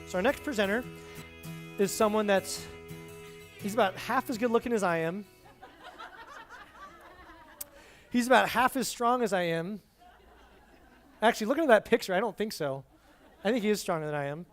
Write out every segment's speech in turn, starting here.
So our next presenter is someone he's about half as good looking as I am. He's about half as strong as I am. Actually, looking at that picture, I don't think so. I think he is stronger than I am.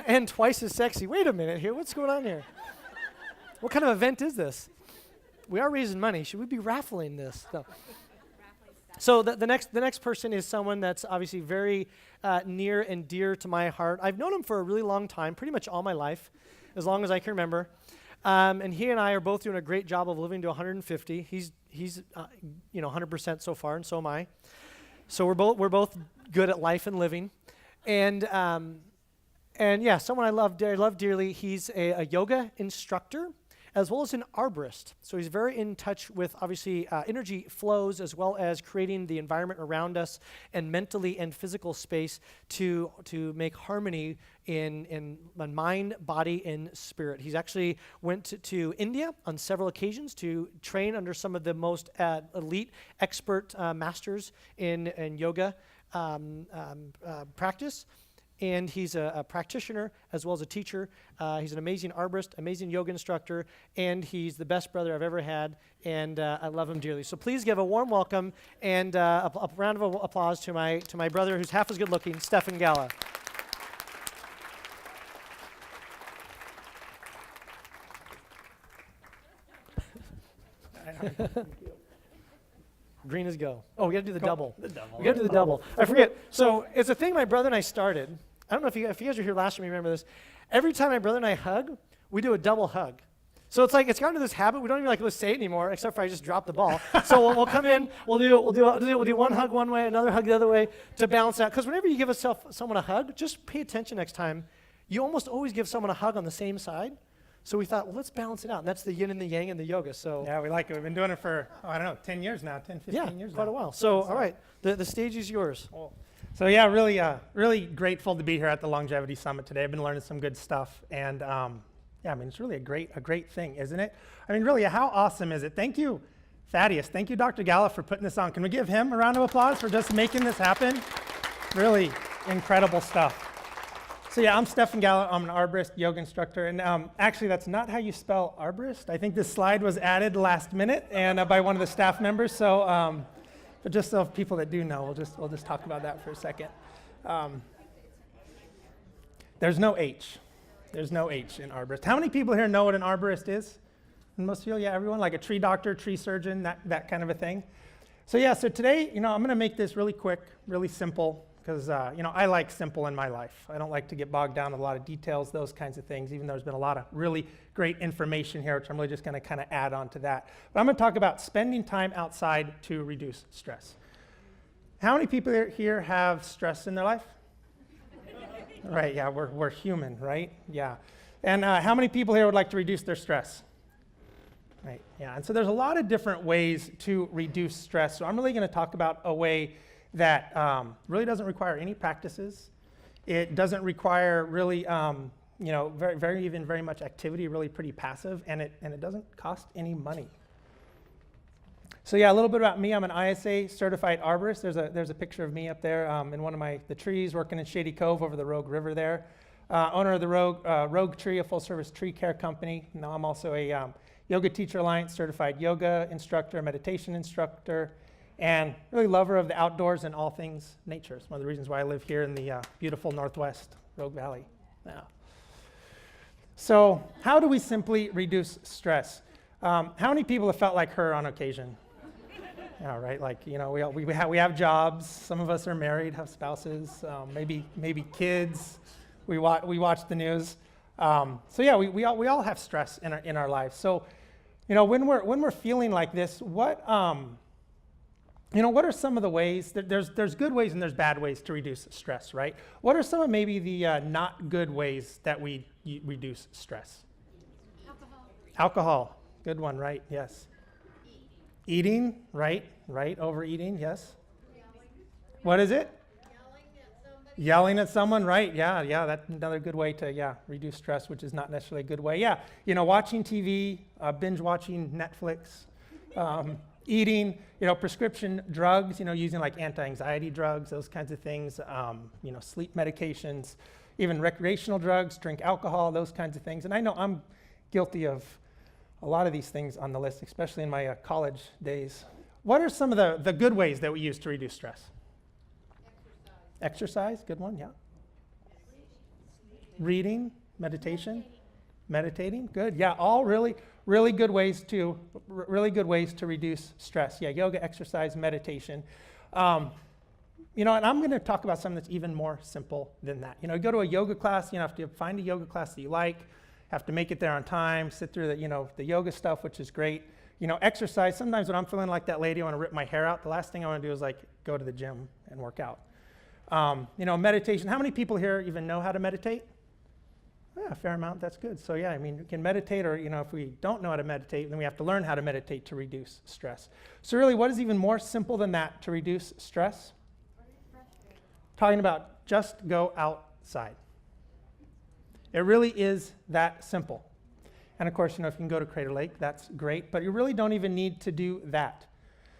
And twice as sexy. Wait a minute here. What's going on here? What kind of event is this? We are raising money. Should we be raffling this? No. So the next person is someone that's obviously very near and dear to my heart. I've known him for a really long time, pretty much all my life, as long as I can remember. And he and I are both doing a great job of living to 150. He's 100% so far, and so am I. So we're both good at life and living. And yeah, someone I love dearly. He's a yoga instructor as well as an arborist. So he's very in touch with, obviously, energy flows as well as creating the environment around us and mentally and physical space to make harmony in mind, body, and spirit. He's actually went to India on several occasions to train under some of the most elite expert masters in yoga practice. And he's a practitioner as well as a teacher. He's an amazing arborist, amazing yoga instructor, and he's the best brother I've ever had, and I love him dearly. So please give a warm welcome and a round of applause to my brother, who's half as good looking, Stephen Gala. Green is go. Oh, we got to do the double. We got to do the double. I forget. So it's a thing my brother and I started. I don't know if you guys were here last time, you remember this. Every time my brother and I hug, we do a double hug. So it's gotten to this habit. We don't even let's say it anymore, except for I just dropped the ball. So we'll come in, we'll do one hug one way, another hug the other way to balance out. Because whenever you give someone a hug, just pay attention next time. You almost always give someone a hug on the same side. So we thought, well, let's balance it out. And that's the yin and the yang in the yoga. So yeah, we like it. We've been doing it for, 10 years now, 10, 15 years now. Yeah, quite a while. So, all right, the stage is yours. Cool. So yeah, really grateful to be here at the Longevity Summit today. I've been learning some good stuff. And it's really a great thing, isn't it? I mean, really, how awesome is it? Thank you, Thaddeus. Thank you, Dr. Gala, for putting this on. Can we give him a round of applause for just making this happen? Really incredible stuff. So yeah, I'm Stephen Gala. I'm an arborist, yoga instructor, and actually that's not how you spell arborist. I think this slide was added last minute and by one of the staff members. So, but just so people that do know, we'll just talk about that for a second. There's no H. There's no H in arborist. How many people here know what an arborist is? Most of you, yeah, everyone, like a tree doctor, tree surgeon, that kind of a thing. So yeah, so today, I'm going to make this really quick, really simple. Because, I like simple in my life. I don't like to get bogged down with a lot of details, those kinds of things, even though there's been a lot of really great information here, which I'm really just going to kind of add on to that. But I'm going to talk about spending time outside to reduce stress. How many people here have stress in their life? Right, yeah, we're human, right? Yeah. And how many people here would like to reduce their stress? Right, yeah. And so there's a lot of different ways to reduce stress. So I'm really going to talk about a way that really doesn't require any practices. It doesn't require really, very much activity, really pretty passive, and it doesn't cost any money. So yeah, a little bit about me. I'm an ISA certified arborist. There's a picture of me up there in one of the trees working in Shady Cove over the Rogue River there. Owner of the Rogue Tree, a full-service tree care company. Now I'm also a Yoga Teacher Alliance certified yoga instructor, meditation instructor, and really lover of the outdoors and all things nature. It's one of the reasons why I live here in the beautiful Northwest Rogue Valley. Yeah. So how do we simply reduce stress? How many people have felt like her on occasion? Yeah, right. We have jobs. Some of us are married, have spouses, maybe kids. We watch the news. So yeah, we all have stress in our lives. So, when we're feeling like this, what are some of the ways? There's good ways and there's bad ways to reduce stress, right? What are some of maybe the not good ways that we reduce stress? Alcohol. Good one, right? Yes. Eating, right? Overeating, yes. What is it? Yelling at someone, right? Yeah, that's another good way to, reduce stress, which is not necessarily a good way. Yeah, watching TV, binge watching Netflix, eating, prescription drugs, using like anti-anxiety drugs, those kinds of things, sleep medications, even recreational drugs, drink alcohol, those kinds of things. And I know I'm guilty of a lot of these things on the list, especially in my college days. What are some of the good ways that we use to reduce stress? Exercise, good one, yeah. Reading, meditation, meditating, good. Yeah, all really good ways to reduce stress. Yeah, yoga, exercise, meditation. And I'm going to talk about something that's even more simple than that. You go to a yoga class, you have to find a yoga class that you like, have to make it there on time, sit through the yoga stuff, which is great. Exercise, sometimes when I'm feeling like that lady, I want to rip my hair out. The last thing I want to do is go to the gym and work out. Meditation, how many people here even know how to meditate? Yeah, a fair amount, that's good. So yeah, you can meditate, or if we don't know how to meditate, then we have to learn how to meditate to reduce stress. So really, what is even more simple than that to reduce stress? Talking about just go outside. It really is that simple. And of course, if you can go to Crater Lake, that's great, but you really don't even need to do that.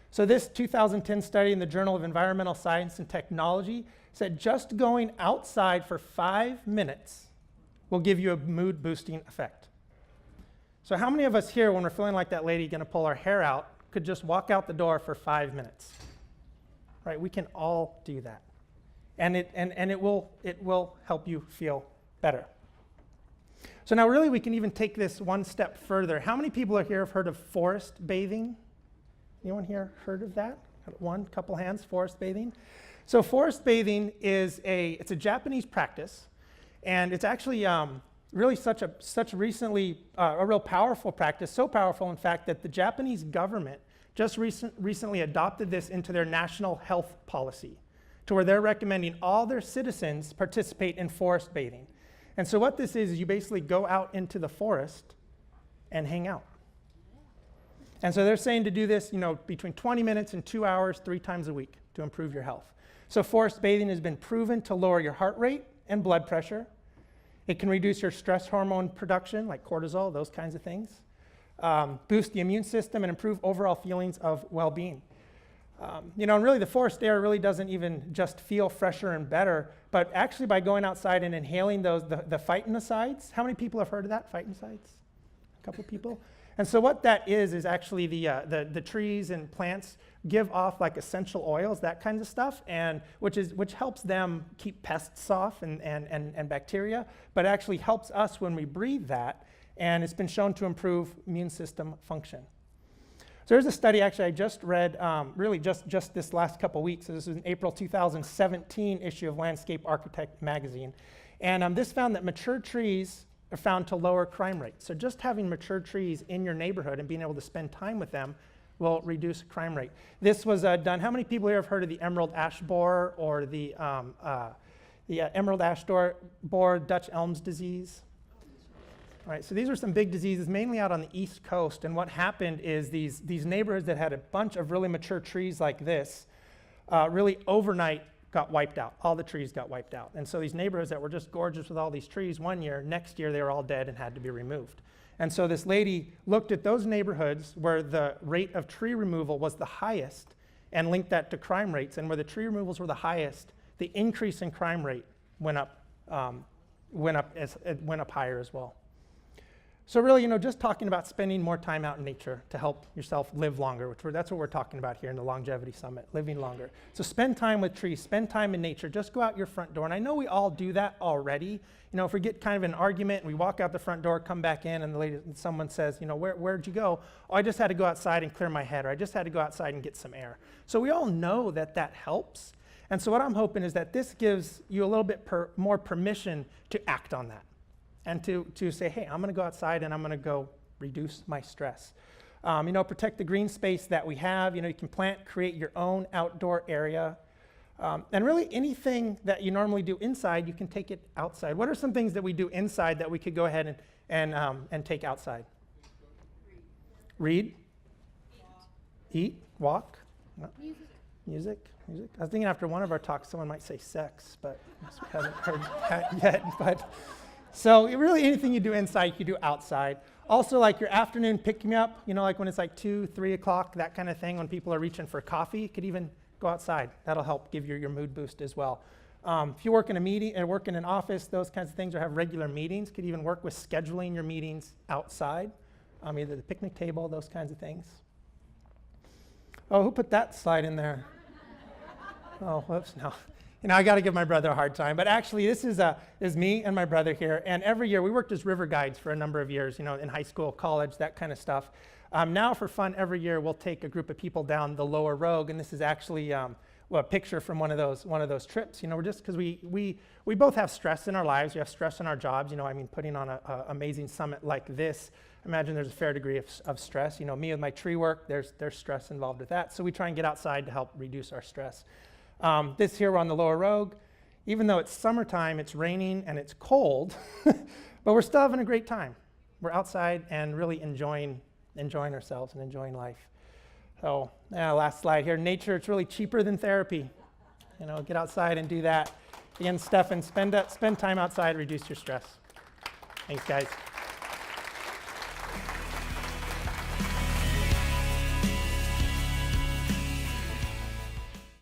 So this 2010 study in the Journal of Environmental Science and Technology said just going outside for 5 minutes will give you a mood-boosting effect. So how many of us here, when we're feeling like that lady going to pull our hair out, could just walk out the door for 5 minutes? Right? We can all do that. And it will help you feel better. So now really we can even take this one step further. How many people here have heard of forest bathing? Anyone here heard of that? One, couple hands, forest bathing. So forest bathing is a Japanese practice, and it's actually really such recently a real powerful practice, so powerful in fact that the Japanese government just recently adopted this into their national health policy, to where they're recommending all their citizens participate in forest bathing. And so what this is you basically go out into the forest and hang out. And so they're saying to do this, between 20 minutes and 2 hours, 3 times a week to improve your health. So forest bathing has been proven to lower your heart rate and blood pressure. It can reduce your stress hormone production, like cortisol, those kinds of things. Boost the immune system and improve overall feelings of well-being. And really the forest air really doesn't even just feel fresher and better, but actually by going outside and inhaling the phytonicides. How many people have heard of that, phytonicides? A couple people? And so what that is actually the trees and plants give off like essential oils, that kind of stuff, and which helps them keep pests off and bacteria, but actually helps us when we breathe that, and it's been shown to improve immune system function. So there's a study actually I just read really just this last couple weeks. So this is an April 2017 issue of Landscape Architect magazine. And this found that mature trees are found to lower crime rates. So just having mature trees in your neighborhood and being able to spend time with them will reduce crime rate. This was done, how many people here have heard of the emerald ash borer or the emerald ash borer Dutch elms disease? All right, so these are some big diseases, mainly out on the East Coast. And what happened is these neighborhoods that had a bunch of really mature trees like this, really overnight got wiped out. All the trees got wiped out. And so these neighborhoods that were just gorgeous with all these trees one year, next year they were all dead and had to be removed. And so this lady looked at those neighborhoods where the rate of tree removal was the highest and linked that to crime rates. And where the tree removals were the highest, the increase in crime rate went up higher as well. So really, just talking about spending more time out in nature to help yourself live longer, that's what we're talking about here in the Longevity Summit, living longer. So spend time with trees, spend time in nature, just go out your front door. And I know we all do that already. If we get kind of an argument and we walk out the front door, come back in, and someone says, where'd you go? Oh, I just had to go outside and clear my head, or I just had to go outside and get some air. So we all know that helps. And so what I'm hoping is that this gives you a little bit more permission to act on that. And to say, hey, I'm going to go outside and I'm going to go reduce my stress. Protect the green space that we have. You can create your own outdoor area. And really anything that you normally do inside, you can take it outside. What are some things that we do inside that we could go ahead and take outside? Read. Eat. Walk. No. Music. I was thinking after one of our talks, someone might say sex, but we haven't heard that yet. So really anything you do inside, you can do outside. Also like your afternoon pick-me-up, like when it's like 2, 3 o'clock, that kind of thing, when people are reaching for coffee, you could even go outside. That'll help give you your mood boost as well. If you work in a meeting or work in an office, those kinds of things, or have regular meetings, could even work with scheduling your meetings outside, either the picnic table, those kinds of things. Oh, who put that slide in there? Oh, whoops, no. I got to give my brother a hard time. But actually, this is me and my brother here. And every year, we worked as river guides for a number of years, in high school, college, that kind of stuff. Now, for fun, every year, we'll take a group of people down the Lower Rogue. And this is actually a picture from one of those trips. We're just because we both have stress in our lives. We have stress in our jobs. Putting on an amazing summit like this, imagine there's a fair degree of stress. Me with my tree work, there's stress involved with that. So we try and get outside to help reduce our stress. This here, we're on the Lower Rogue. Even though it's summertime, it's raining and it's cold, but we're still having a great time. We're outside and really enjoying ourselves and enjoying life. So, last slide here. Nature, it's really cheaper than therapy. Get outside and do that. Again, Stephen, spend time outside, reduce your stress. Thanks, guys.